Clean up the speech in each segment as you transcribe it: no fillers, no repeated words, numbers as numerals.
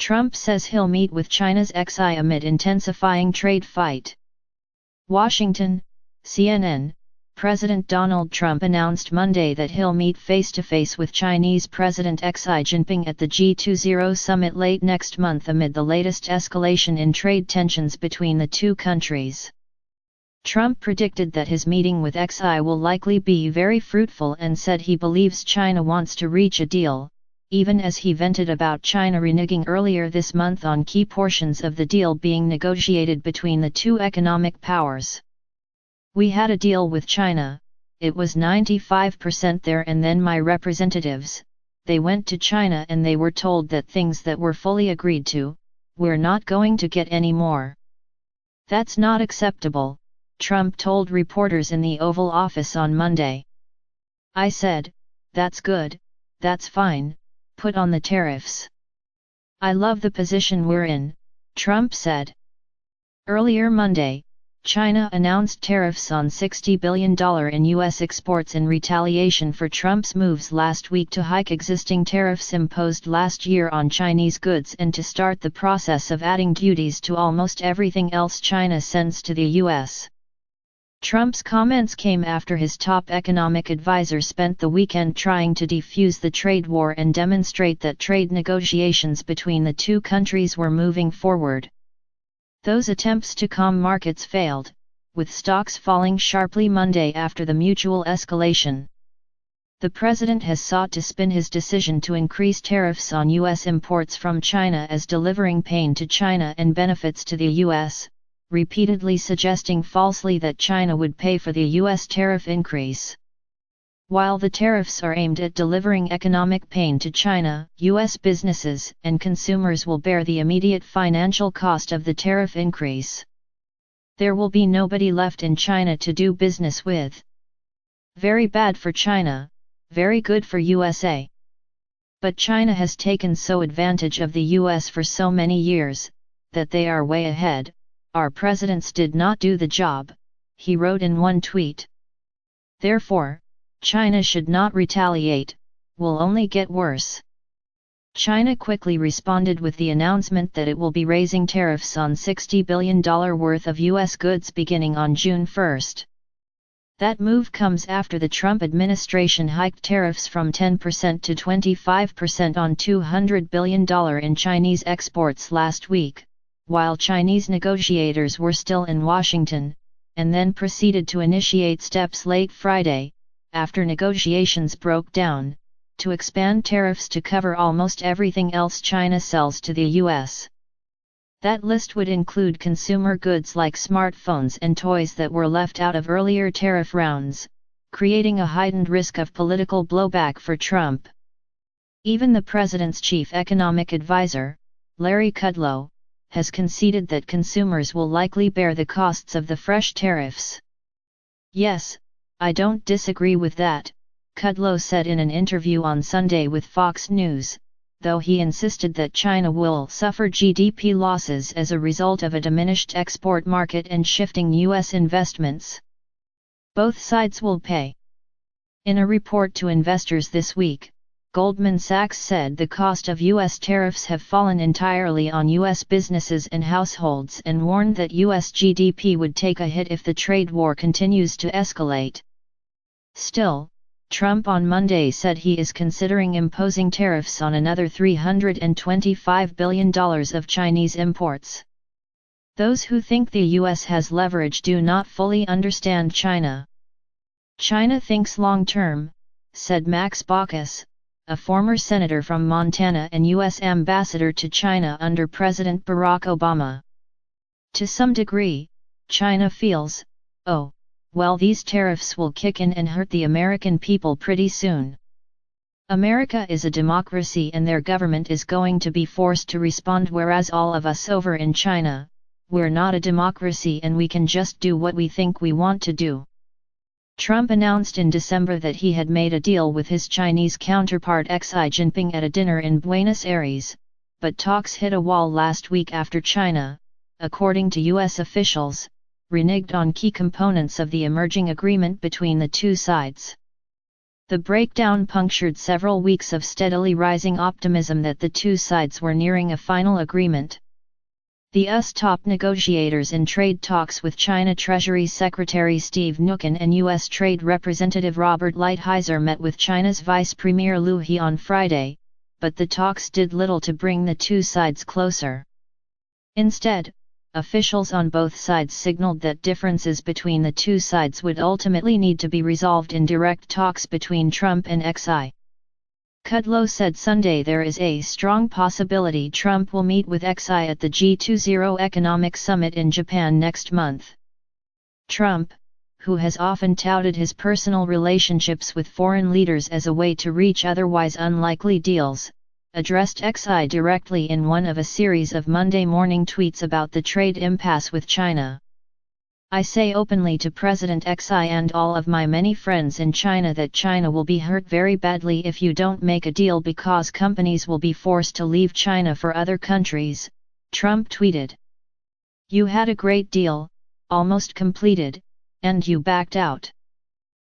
Trump says he'll meet with China's Xi amid intensifying trade fight. Washington, CNN. President Donald Trump announced Monday that he'll meet face-to-face with Chinese President Xi Jinping at the G20 summit late next month amid the latest escalation in trade tensions between the two countries. Trump predicted that his meeting with Xi will likely be very fruitful and said he believes China wants to reach a deal, even as he vented about China reneging earlier this month on key portions of the deal being negotiated between the two economic powers. "We had a deal with China, it was 95% there, and then my representatives, they went to China and they were told that things that were fully agreed to, we're not going to get any more. That's not acceptable," Trump told reporters in the Oval Office on Monday. "I said, that's good, that's fine, put on the tariffs. I love the position we're in," Trump said. Earlier Monday, China announced tariffs on $60 billion in U.S. exports in retaliation for Trump's moves last week to hike existing tariffs imposed last year on Chinese goods and to start the process of adding duties to almost everything else China sends to the U.S. Trump's comments came after his top economic advisor spent the weekend trying to defuse the trade war and demonstrate that trade negotiations between the two countries were moving forward. Those attempts to calm markets failed, with stocks falling sharply Monday after the mutual escalation. The president has sought to spin his decision to increase tariffs on U.S. imports from China as delivering pain to China and benefits to the U.S., repeatedly suggesting falsely that China would pay for the U.S. tariff increase. While the tariffs are aimed at delivering economic pain to China, U.S. businesses and consumers will bear the immediate financial cost of the tariff increase. There will be nobody left in China to do business with. Very bad for China, very good for USA. But China has taken so advantage of the U.S. for so many years, that they are way ahead. Our presidents did not do the job, he wrote in one tweet. Therefore, China should not retaliate, will only get worse. China quickly responded with the announcement that it will be raising tariffs on $60 billion worth of U.S. goods beginning on June 1. That move comes after the Trump administration hiked tariffs from 10% to 25% on $200 billion in Chinese exports last week, while Chinese negotiators were still in Washington, and then proceeded to initiate steps late Friday, after negotiations broke down, to expand tariffs to cover almost everything else China sells to the U.S. That list would include consumer goods like smartphones and toys that were left out of earlier tariff rounds, creating a heightened risk of political blowback for Trump. Even the president's chief economic advisor, Larry Kudlow, has conceded that consumers will likely bear the costs of the fresh tariffs. "Yes, I don't disagree with that," Kudlow said in an interview on Sunday with Fox News, though he insisted that China will suffer GDP losses as a result of a diminished export market and shifting U.S. investments. Both sides will pay. In a report to investors this week, Goldman Sachs said the cost of U.S. tariffs have fallen entirely on U.S. businesses and households and warned that U.S. GDP would take a hit if the trade war continues to escalate. Still, Trump on Monday said he is considering imposing tariffs on another $325 billion of Chinese imports. Those who think the U.S. has leverage do not fully understand China. China thinks long-term, said Max Baucus, a former senator from Montana and U.S. ambassador to China under President Barack Obama. To some degree, China feels, oh, well, these tariffs will kick in and hurt the American people pretty soon. America is a democracy and their government is going to be forced to respond, whereas all of us over in China, we're not a democracy and we can just do what we think we want to do. Trump announced in December that he had made a deal with his Chinese counterpart Xi Jinping at a dinner in Buenos Aires, but talks hit a wall last week after China, according to U.S. officials, reneged on key components of the emerging agreement between the two sides. The breakdown punctured several weeks of steadily rising optimism that the two sides were nearing a final agreement. The US top negotiators in trade talks with China Treasury Secretary Steve Mnuchin and U.S. Trade Representative Robert Lighthizer met with China's Vice Premier Liu He on Friday, but the talks did little to bring the two sides closer. Instead, officials on both sides signaled that differences between the two sides would ultimately need to be resolved in direct talks between Trump and Xi. Kudlow said Sunday there is a strong possibility Trump will meet with Xi at the G20 Economic Summit in Japan next month. Trump, who has often touted his personal relationships with foreign leaders as a way to reach otherwise unlikely deals, addressed Xi directly in one of a series of Monday morning tweets about the trade impasse with China. I say openly to President Xi and all of my many friends in China that China will be hurt very badly if you don't make a deal because companies will be forced to leave China for other countries, Trump tweeted. You had a great deal, almost completed, and you backed out.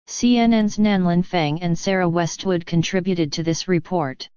CNN's Nanlin Fang and Sarah Westwood contributed to this report.